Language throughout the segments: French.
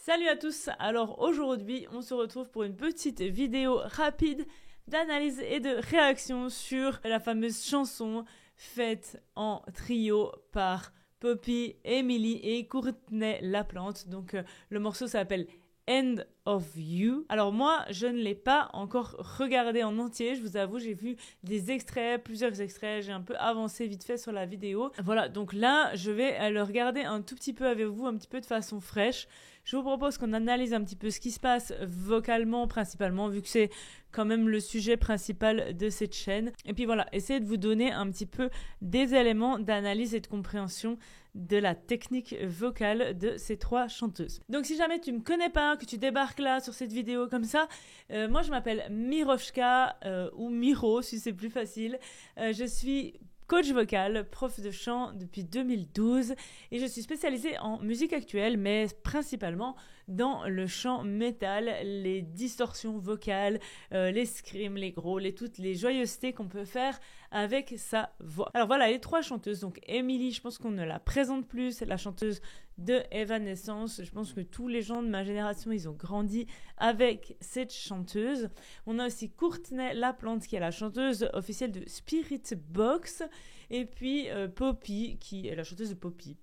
Salut à tous, alors aujourd'hui on se retrouve pour une petite vidéo rapide d'analyse et de réaction sur la fameuse chanson faite en trio par Poppy, Emily et Courtney Laplante. Donc le morceau s'appelle End of You. Alors moi, je ne l'ai pas encore regardé en entier, je vous avoue, j'ai vu des extraits, plusieurs extraits, j'ai un peu avancé vite fait sur la vidéo. Voilà, donc là, je vais le regarder un tout petit peu avec vous, un petit peu de façon fraîche. Je vous propose qu'on analyse un petit peu ce qui se passe vocalement principalement, vu que c'est quand même le sujet principal de cette chaîne. Et puis voilà, essayez de vous donner un petit peu des éléments d'analyse et de compréhension de la technique vocale de ces trois chanteuses. Donc si jamais tu ne me connais pas, que tu débarques là sur cette vidéo comme ça, moi je m'appelle Miroshka ou Miro si c'est plus facile. Je suis coach vocal, prof de chant depuis 2012 et je suis spécialisée en musique actuelle mais principalement dans le chant métal, les distorsions vocales, les screams, les growls et toutes les joyeusetés qu'on peut faire avec sa voix. Alors voilà les trois chanteuses, donc Emily, je pense qu'on ne la présente plus, c'est la chanteuse de Evanescence. Je pense que tous les gens de ma génération, ils ont grandi avec cette chanteuse. On a aussi Courtney Laplante qui est la chanteuse officielle de Spirit Box. Et puis Poppy qui est la chanteuse de Poppy.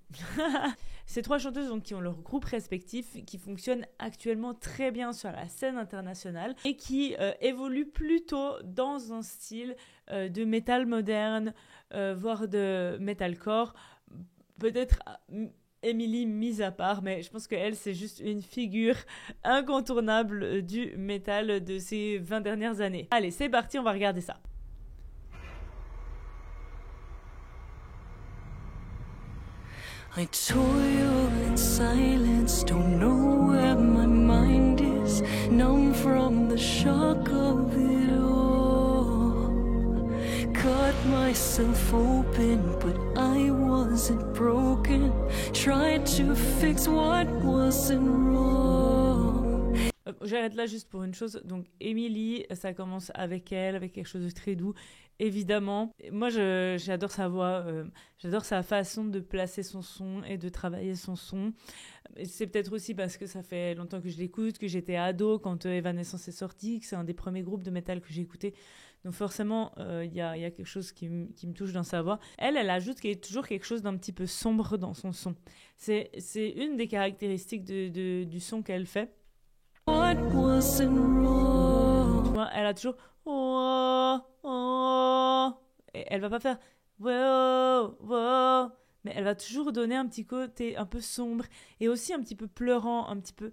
Ces trois chanteuses donc, qui ont leur groupe respectif, qui fonctionnent actuellement très bien sur la scène internationale et qui évoluent plutôt dans un style de métal moderne, voire de metalcore. Peut-être Emily mise à part, mais je pense qu'elle, c'est juste une figure incontournable du métal de ces 20 dernières années. Allez, c'est parti, on va regarder ça. I toil in silence, don't know where my mind is, numb from the shock of it all. Cut myself open, but I wasn't broken, tried to fix what wasn't wrong. J'arrête là juste pour une chose. Donc Emily, ça commence avec elle, avec quelque chose de très doux, évidemment. Moi, j'adore sa voix, j'adore sa façon de placer son son et de travailler son son. C'est peut-être aussi parce que ça fait longtemps que je l'écoute, que j'étais ado quand Evanescence est sorti, que c'est un des premiers groupes de métal que j'ai écouté. Donc forcément, il y a quelque chose qui me touche dans sa voix. Elle ajoute qu'il y a toujours quelque chose d'un petit peu sombre dans son son. C'est une des caractéristiques du son qu'elle fait. What wasn't wrong? Elle a toujours oh, oh, et elle va pas faire wow, wow, mais elle va toujours donner un petit côté un peu sombre et aussi un petit peu pleurant, un petit peu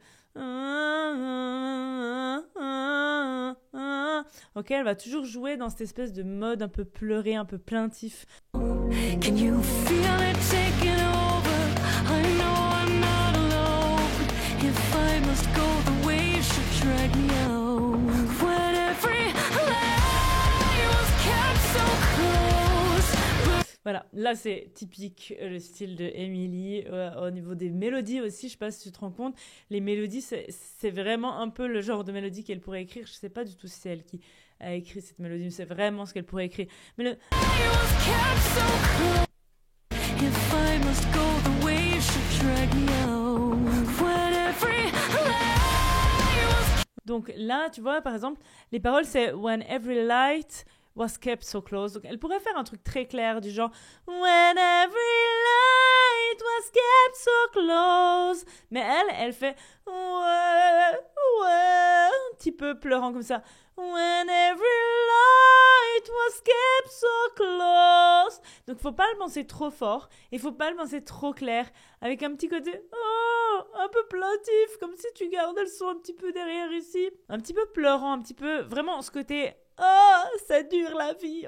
ok, elle va toujours jouer dans cette espèce de mode un peu pleuré, un peu plaintif. Can you feel it taking over? I know I'm not alone. If I must go, the waves should drag me out. When every lie was kept so close. Voilà, là c'est typique le style de Emily. Au niveau des mélodies aussi, je sais pas si tu te rends compte, les mélodies c'est vraiment un peu le genre de mélodie qu'elle pourrait écrire. Je sais pas du tout si c'est elle qui a écrit cette mélodie, mais c'est vraiment ce qu'elle pourrait écrire. Mais le If I must go, the waves should drag me out. When every lie was... Donc là, tu vois, par exemple, les paroles c'est When every light was kept so close. Donc elle pourrait faire un truc très clair du genre When every light was kept so close. Mais elle fait ouais, un petit peu pleurant comme ça. When every light was kept so close. Donc faut pas le penser trop fort et faut pas le penser trop clair, avec un petit côté un peu plaintif, comme si tu gardais le son un petit peu derrière ici, un petit peu pleurant, un petit peu vraiment ce côté ça dure la vie.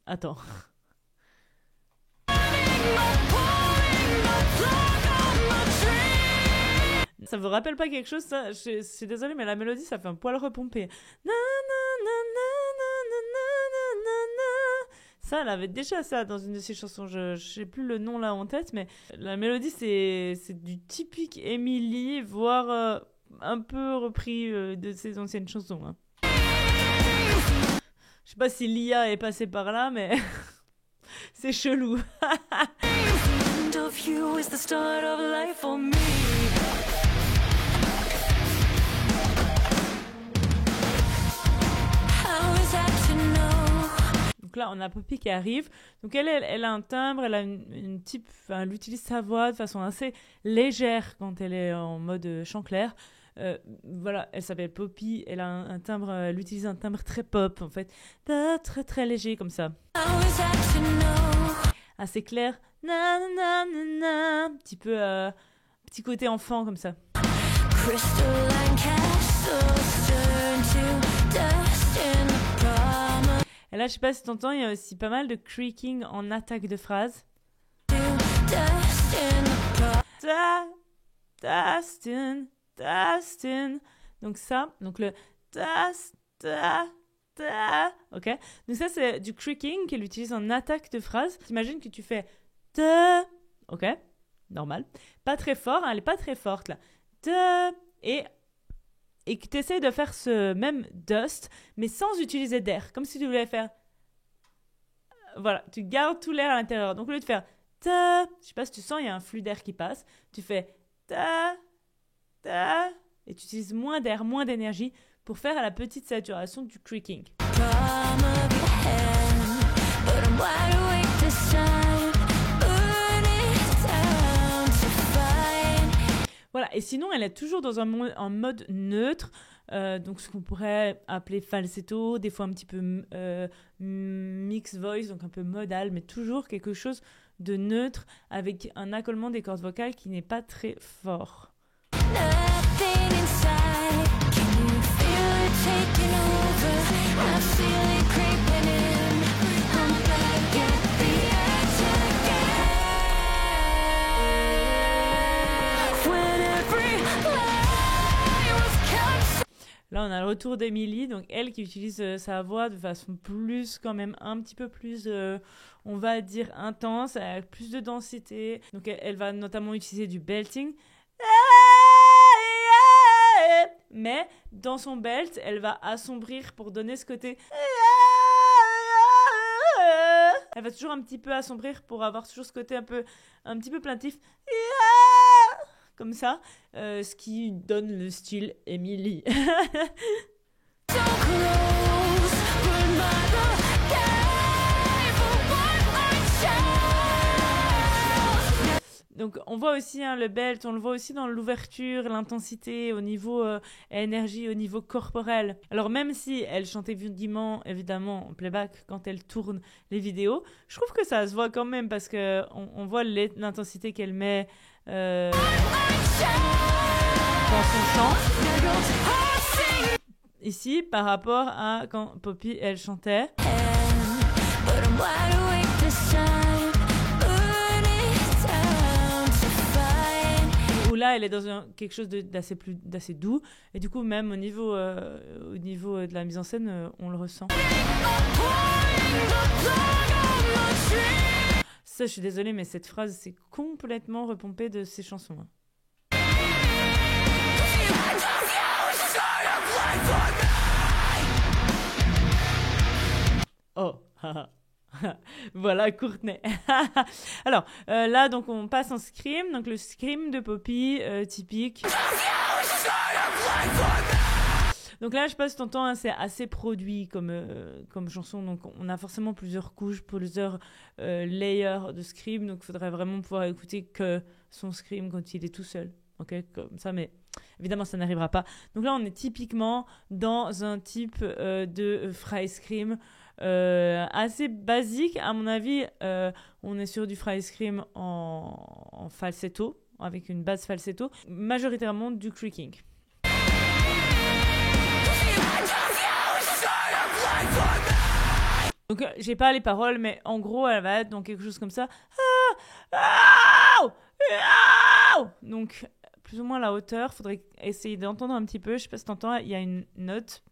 Attends. Ça vous rappelle pas quelque chose, ça? Je suis désolée, mais la mélodie, ça fait un poil repompé. Ça, elle avait déjà ça dans une de ses chansons. Je sais plus le nom là en tête, mais la mélodie, c'est du typique Emily, voire un peu repris de ses anciennes chansons. Hein. Je sais pas si l'IA est passée par là, mais c'est chelou. Of you is the start of life for me. How is that to know? Donc là, on a Poppy qui arrive. Donc elle a un timbre, elle a une type, enfin, elle utilise sa voix de façon assez légère quand elle est en mode chant clair. Voilà, elle s'appelle Poppy, elle a un timbre, elle utilise un timbre très pop en fait, très très léger comme ça. How is that to know? Assez clair, na na na na, petit côté enfant comme ça. Crystalline castles turn to dust in the promise. Et là, je sais pas si t'entends, il y a aussi pas mal de creaking en attaque de phrases. Dust in the promise. Dustin. Donc ça, donc le ok. Donc ça, c'est du creaking qu'elle utilise en attaque de phrase. T'imagines que tu fais ok, normal. Pas très fort, hein, elle est pas très forte là. Et que tu essayes de faire ce même dust, mais sans utiliser d'air. Comme si tu voulais faire. Voilà, tu gardes tout l'air à l'intérieur. Donc au lieu de faire je sais pas si tu sens, il y a un flux d'air qui passe. Tu fais et tu utilises moins d'air, moins d'énergie pour faire à la petite saturation du creaking. Palm of your hand, but I'm wide awake this time. Burn it down to find. Voilà, et sinon, elle est toujours dans un mode neutre, donc ce qu'on pourrait appeler falsetto, des fois un petit peu mixed voice, donc un peu modal, mais toujours quelque chose de neutre avec un accolement des cordes vocales qui n'est pas très fort. Nothing inside. Can you feel it taking over? I feel it creeping in. I'm back at the edge again. When every lie was cut. Là, on a le retour d'Emily, donc elle qui utilise sa voix de façon plus, quand même, un petit peu plus, on va dire, intense, avec plus de densité. Donc elle va notamment utiliser du belting. Mais dans son belt, elle va assombrir pour donner ce côté. Elle va toujours un petit peu assombrir pour avoir toujours ce côté un petit peu plaintif. Comme ça, ce qui donne le style Emily. So close, burned by the day for what I chose. Donc on voit aussi le belt, on le voit aussi dans l'ouverture, l'intensité, au niveau énergie, au niveau corporel. Alors même si elle chante évidemment en playback quand elle tourne les vidéos, je trouve que ça se voit quand même parce que on voit l'intensité qu'elle met dans son chant. Ici, par rapport à quand Poppy elle chantait. But I'm wide awake this time. Burn it down to find. Où là, elle est dans quelque chose d'assez doux. Et du coup, même au niveau de la mise en scène, on le ressent. Ça, je suis désolée, mais cette phrase, c'est complètement repompé de ses chansons. Hein. Oh, voilà Courtney. Alors, là, donc, on passe en scream. Donc, le scream de Poppy, typique. Donc là, je sais pas si t'entends, hein, c'est assez produit comme chanson. Donc, on a forcément plusieurs couches, plusieurs layers de scream. Donc, il faudrait vraiment pouvoir écouter que son scream quand il est tout seul. Ok, comme ça, mais évidemment, ça n'arrivera pas. Donc là, on est typiquement dans un type de fry scream assez basique. À mon avis, on est sur du fry scream en falsetto, avec une base falsetto, majoritairement du creaking. Donc, j'ai pas les paroles, mais en gros, elle va être dans quelque chose comme ça. Donc, plus ou moins la hauteur, faudrait essayer d'entendre un petit peu. Je sais pas si t'entends, il y a une note.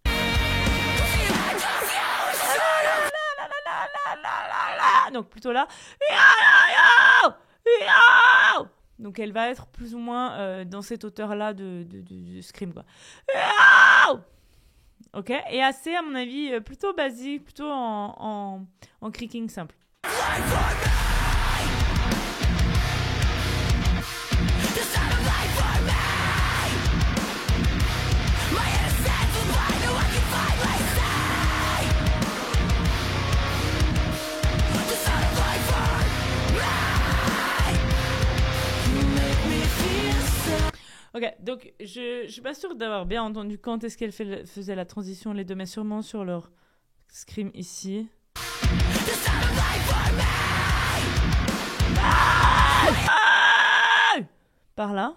Donc plutôt là. Donc elle va être plus ou moins dans cette hauteur-là de scream, quoi. Ok, et assez, à mon avis, plutôt basique, plutôt en creaking simple. Ok, donc je suis pas sûre d'avoir bien entendu quand est-ce qu'elle faisait la transition, les deux, mais sûrement sur leur scream ici. Par là.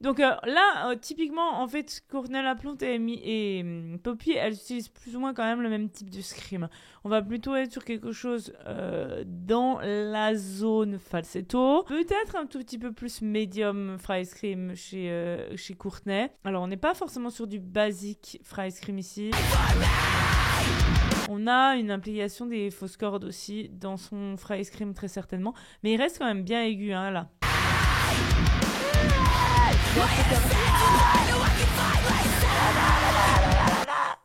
Donc là, typiquement, en fait, Courtney LaPlante et Poppy, elles utilisent plus ou moins quand même le même type de scream. On va plutôt être sur quelque chose dans la zone falsetto. Peut-être un tout petit peu plus medium fry scream chez Courtney. Alors, on n'est pas forcément sur du basique fry scream ici. On a une implication des fausses cordes aussi dans son fry scream très certainement. Mais il reste quand même bien aigu, hein, là.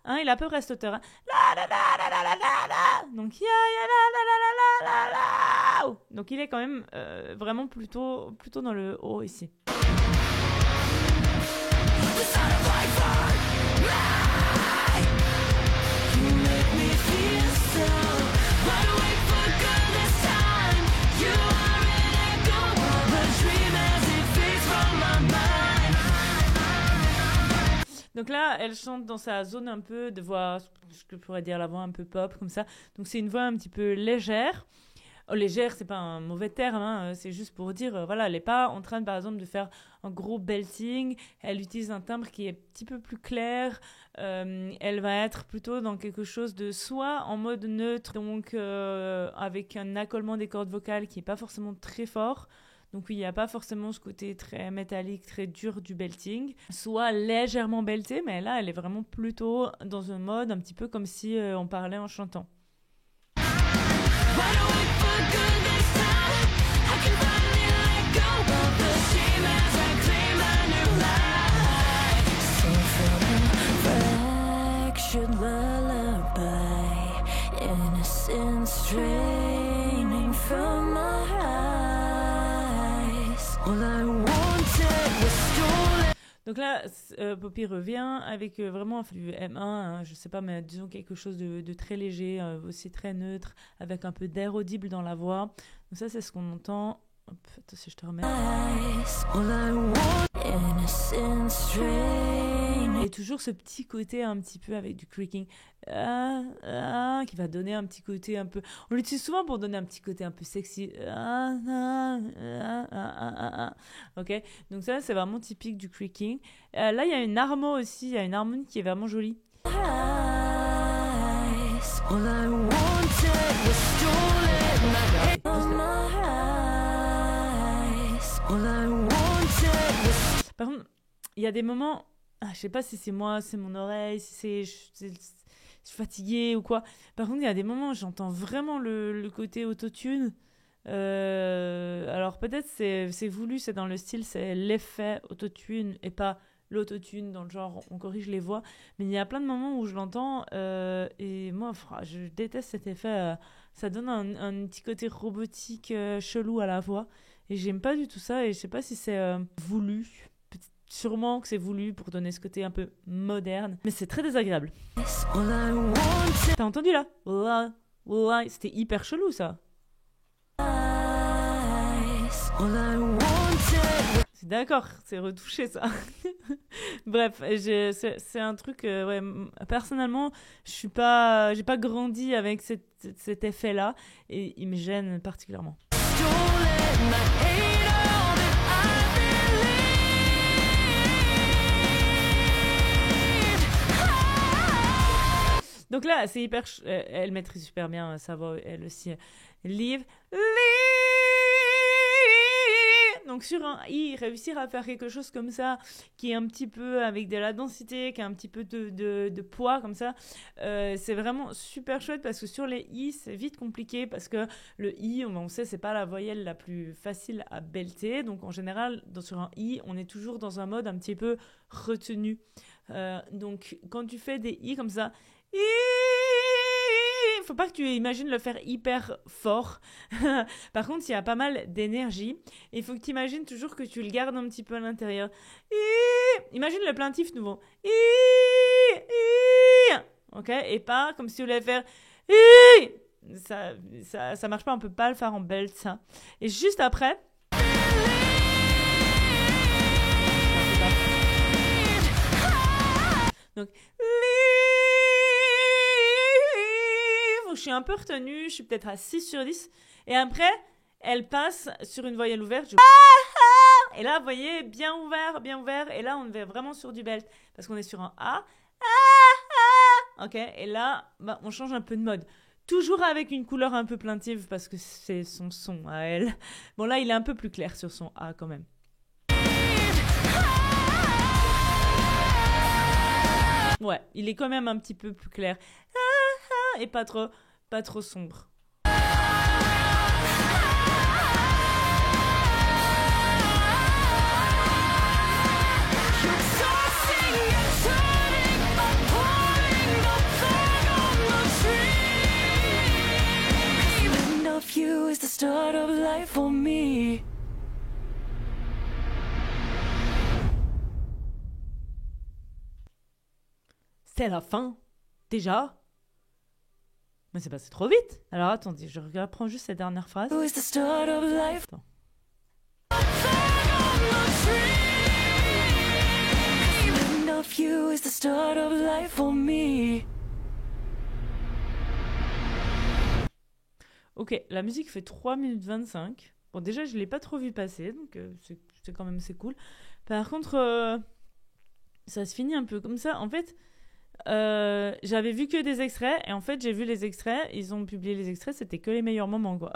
Hein, il a à peu près cette hauteur. Hein. Donc il est quand même vraiment plutôt dans le haut ici. Donc là, elle chante dans sa zone un peu de voix, ce que je pourrais dire la voix un peu pop, comme ça. Donc c'est une voix un petit peu légère. Oh, légère, c'est pas un mauvais terme, hein, c'est juste pour dire, voilà, elle n'est pas en train, par exemple, de faire un gros belting. Elle utilise un timbre qui est un petit peu plus clair. Elle va être plutôt dans quelque chose de soit en mode neutre, donc avec un accolement des cordes vocales qui n'est pas forcément très fort. Donc oui, il n'y a pas forcément ce côté très métallique, très dur du belting. Soit légèrement belté, mais là, elle est vraiment plutôt dans un mode un petit peu comme si on parlait en chantant. Donc là, Poppy revient avec vraiment du M1, hein, je sais pas, mais disons quelque chose de très léger, aussi très neutre, avec un peu d'air audible dans la voix. Donc ça, c'est ce qu'on entend. Hop, attends, si je te remets. Et toujours ce petit côté un petit peu avec du creaking qui va donner un petit côté un peu... On l'utilise souvent pour donner un petit côté un peu sexy. Ok, donc ça, c'est vraiment typique du creaking. Là, il y a une harmo aussi, il y a une harmonie qui est vraiment jolie. Par contre, il y a des moments, je sais pas si c'est moi, c'est mon oreille, si je suis fatiguée ou quoi. Par contre, il y a des moments où j'entends vraiment le côté autotune. Alors peut-être c'est voulu, c'est dans le style, c'est l'effet autotune et pas l'autotune dans le genre on corrige les voix. Mais il y a plein de moments où je l'entends et moi, je déteste cet effet. Ça donne un petit côté robotique chelou à la voix. Et j'aime pas du tout ça et je sais pas si c'est voulu. Sûrement que c'est voulu pour donner ce côté un peu moderne. Mais c'est très désagréable. T'as entendu là? C'était hyper chelou ça. C'est d'accord, c'est retouché ça. Bref, c'est un truc... ouais, personnellement, j'ai pas grandi avec cet effet-là et il me gêne particulièrement. Donc là, c'est hyper... elle maîtrise super bien sa voix, elle aussi. Leave. Donc sur un I, réussir à faire quelque chose comme ça, qui est un petit peu avec de la densité, qui a un petit peu de poids comme ça, c'est vraiment super chouette parce que sur les I, c'est vite compliqué parce que le I, on sait, c'est pas la voyelle la plus facile à belter. Donc en général, sur un I, on est toujours dans un mode un petit peu retenu. Donc quand tu fais des I comme ça, faut pas que tu imagines le faire hyper fort. Par contre, il y a pas mal d'énergie. Il faut que tu imagines toujours que tu le gardes un petit peu à l'intérieur. Imagine le plaintif nouveau. Ok, et pas comme si tu voulais faire ça marche pas, on peut pas le faire en belt, ça. Et juste après, donc je suis un peu retenue, je suis peut-être à 6 sur 10. Et après, elle passe sur une voyelle ouverte. Et là, vous voyez, bien ouvert. Et là, on est vraiment sur du belt. Parce qu'on est sur un A. Ok, et là, on change un peu de mode. Toujours avec une couleur un peu plaintive parce que c'est son son à elle. Bon, là, il est un peu plus clair sur son A quand même. Ouais, il est quand même un petit peu plus clair. Et pas trop sombre. You is the start of life for me. C'est la fin, déjà. Mais c'est passé trop vite. Alors attendez, je reprends juste cette dernière phrase. You is the start of life. Attends. You is the start of life for me. Ok, la musique fait 3 minutes 25. Bon, déjà, je ne l'ai pas trop vu passer, donc c'est quand même c'est cool. Par contre, ça se finit un peu comme ça. En fait, j'avais vu que des extraits, et en fait, j'ai vu les extraits. Ils ont publié les extraits, c'était que les meilleurs moments, quoi.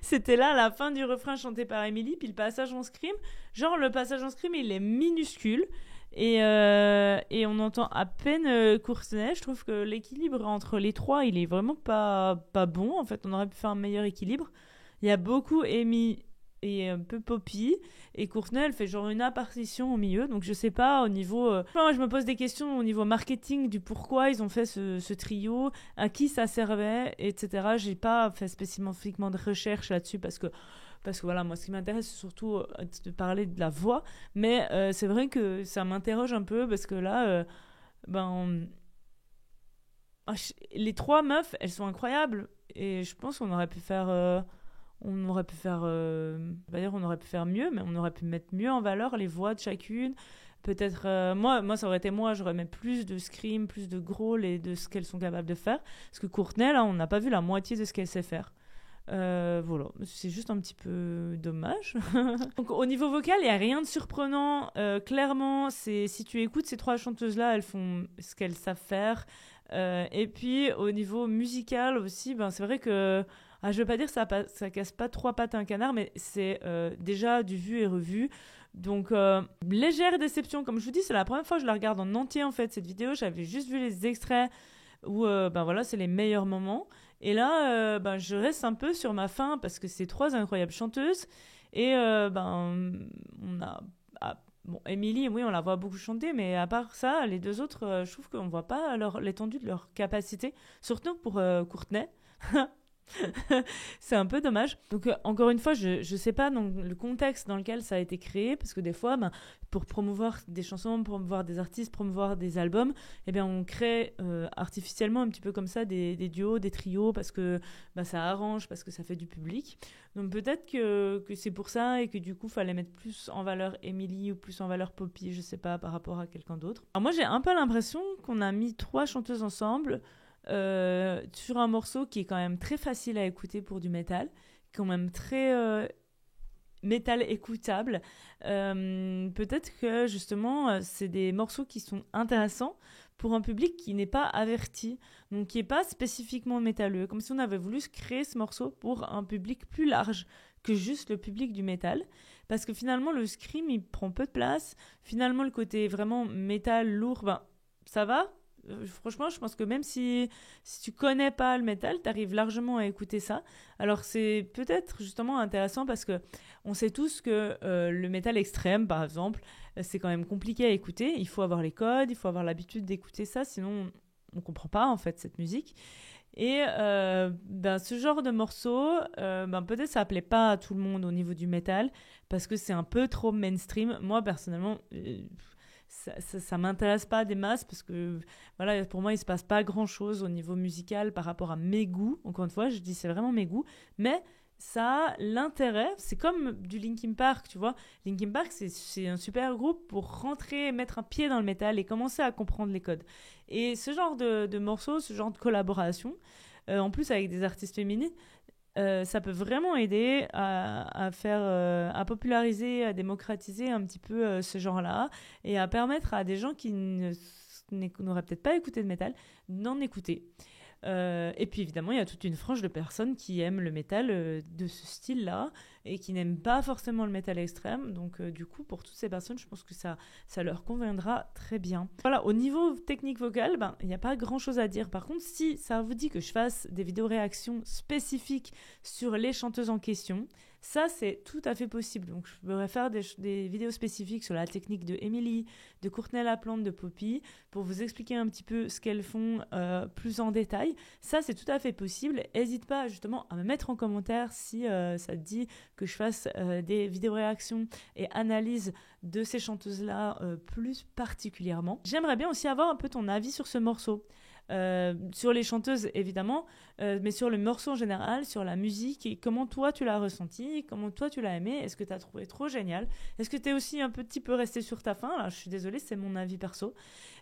C'était là, la fin du refrain chanté par Emily, puis le passage en scream. Genre, le passage en scream, il est minuscule. Et on entend à peine Courtenay. Je trouve que l'équilibre entre les trois, il est vraiment pas bon. En fait, on aurait pu faire un meilleur équilibre. Il y a beaucoup Amy et un peu Poppy. Et Courtenay, elle fait genre une apparition au milieu. Donc je sais pas, au niveau... Moi, je me pose des questions au niveau marketing du pourquoi ils ont fait ce trio, à qui ça servait, etc. J'ai pas fait spécifiquement de recherche là-dessus parce que voilà, moi, ce qui m'intéresse, c'est surtout de parler de la voix. Mais c'est vrai que ça m'interroge un peu parce que là, les trois meufs, elles sont incroyables. Et je pense qu'on aurait pu faire... on aurait pu faire mieux, mais on aurait pu mettre mieux en valeur les voix de chacune. Peut-être, moi, ça aurait été moi, j'aurais mis plus de scream, plus de growl et de ce qu'elles sont capables de faire. Parce que Courtenay, là, on n'a pas vu la moitié de ce qu'elle sait faire. Voilà, c'est juste un petit peu dommage. Donc au niveau vocal, il n'y a rien de surprenant. Clairement, si tu écoutes ces trois chanteuses-là, elles font ce qu'elles savent faire. Et puis au niveau musical aussi, c'est vrai que je ne veux pas dire que ça casse pas trois pattes à un canard, mais c'est déjà du vu et revu. Donc légère déception, comme je vous dis, c'est la première fois que je la regarde en entier en fait cette vidéo. J'avais juste vu les extraits où voilà, c'est les meilleurs moments. Et là, je reste un peu sur ma faim parce que c'est trois incroyables chanteuses. Et on a... Emily, oui, on la voit beaucoup chanter, mais à part ça, les deux autres, je trouve qu'on ne voit pas l'étendue de leur capacité. Surtout pour Courtenay. C'est un peu dommage. Donc encore une fois, je sais pas dans le contexte dans lequel ça a été créé, parce que des fois, pour promouvoir des chansons, promouvoir des artistes, promouvoir des albums, on crée artificiellement un petit peu comme ça des duos, des trios, parce que ça arrange, parce que ça fait du public. Donc peut-être que c'est pour ça et que du coup, fallait mettre plus en valeur Emily ou plus en valeur Poppy, je sais pas, par rapport à quelqu'un d'autre. Alors moi, j'ai un peu l'impression qu'on a mis trois chanteuses ensemble sur un morceau qui est quand même très facile à écouter pour du métal, quand même très métal écoutable. Peut-être que justement c'est des morceaux qui sont intéressants pour un public qui n'est pas averti, donc qui n'est pas spécifiquement métalleux, comme si on avait voulu créer ce morceau pour un public plus large que juste le public du métal. Parce que finalement, le scream, il prend peu de place. Finalement, le côté vraiment métal, lourd, ben, ça va. Franchement, je pense que même si tu connais pas le métal, tu arrives largement à écouter ça. Alors, c'est peut-être justement intéressant parce que on sait tous que le métal extrême, par exemple, c'est quand même compliqué à écouter. Il faut avoir les codes, il faut avoir l'habitude d'écouter ça, sinon on comprend pas en fait cette musique. Et ben, ce genre de morceau, ben, peut-être ça plaît pas à tout le monde au niveau du métal parce que c'est un peu trop mainstream. Moi, personnellement, ça m'intéresse pas des masses parce que voilà, pour moi, il se passe pas grand-chose au niveau musical par rapport à mes goûts. Encore une fois, je dis c'est vraiment mes goûts, mais ça a l'intérêt, c'est comme du Linkin Park, tu vois. Linkin Park, c'est un super groupe pour rentrer, mettre un pied dans le métal et commencer à comprendre les codes. Et ce genre de morceaux, ce genre de collaboration, en plus avec des artistes féminines, ça peut vraiment aider à faire, à populariser, à démocratiser un petit peu ce genre-là et à permettre à des gens qui n'auraient peut-être pas écouté de métal d'en écouter. Et puis évidemment, il y a toute une frange de personnes qui aiment le métal de ce style-là et qui n'aiment pas forcément le métal extrême. Donc du coup, pour toutes ces personnes, je pense que ça leur conviendra très bien. Voilà, au niveau technique vocale, ben, il n'y a pas grand-chose à dire. Par contre, si ça vous dit que je fasse des vidéos réactions spécifiques sur les chanteuses en question, ça, c'est tout à fait possible. Donc, je pourrais faire des vidéos spécifiques sur la technique de Emily, de Courtney Laplante, de Poppy, pour vous expliquer un petit peu ce qu'elles font plus en détail. Ça, c'est tout à fait possible. N'hésite pas justement à me mettre en commentaire si ça te dit que je fasse des vidéos réactions et analyses de ces chanteuses-là plus particulièrement. J'aimerais bien aussi avoir un peu ton avis sur ce morceau. Sur les chanteuses évidemment, mais sur le morceau en général, sur la musique, et comment toi tu l'as ressenti, comment toi tu l'as aimé, est-ce que tu as trouvé trop génial, est-ce que tu es aussi un petit peu resté sur ta faim, là je suis désolée, c'est mon avis perso,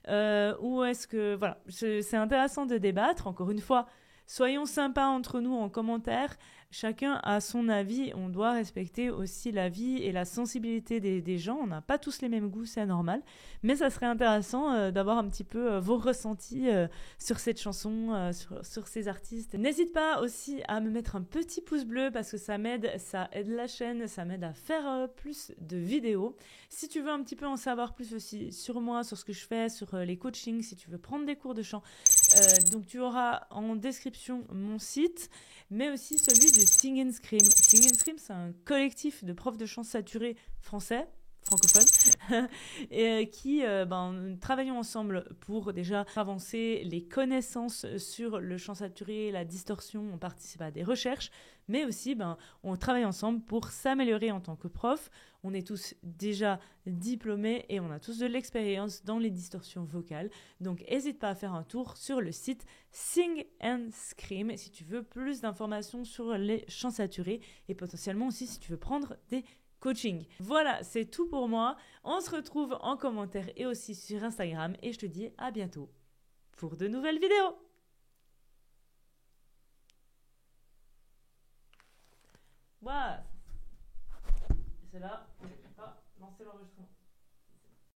ou est-ce que, voilà, c'est intéressant de débattre, encore une fois, soyons sympas entre nous en commentaire. Chacun a son avis, on doit respecter aussi l'avis et la sensibilité des gens. On n'a pas tous les mêmes goûts, c'est normal. Mais ça serait intéressant d'avoir un petit peu vos ressentis sur cette chanson, sur ces artistes. N'hésite pas aussi à me mettre un petit pouce bleu parce que ça aide la chaîne, ça m'aide à faire plus de vidéos. Si tu veux un petit peu en savoir plus aussi sur moi, sur ce que je fais, sur les coachings, si tu veux prendre des cours de chant, donc tu auras en description mon site, mais aussi celui de Sing and Scream. Sing and Scream, c'est un collectif de profs de chant saturés français, francophones, et qui travaillons ensemble pour déjà avancer les connaissances sur le chant saturé, la distorsion. On participe à des recherches, mais aussi on travaille ensemble pour s'améliorer en tant que prof. On est tous déjà diplômés et on a tous de l'expérience dans les distorsions vocales. Donc n'hésite pas à faire un tour sur le site Sing and Scream si tu veux plus d'informations sur les chants saturés et potentiellement aussi si tu veux prendre des coaching. Voilà, c'est tout pour moi. On se retrouve en commentaire et aussi sur Instagram et je te dis à bientôt pour de nouvelles vidéos. Voilà. C'est là, je n'ai pas lancé l'enregistrement.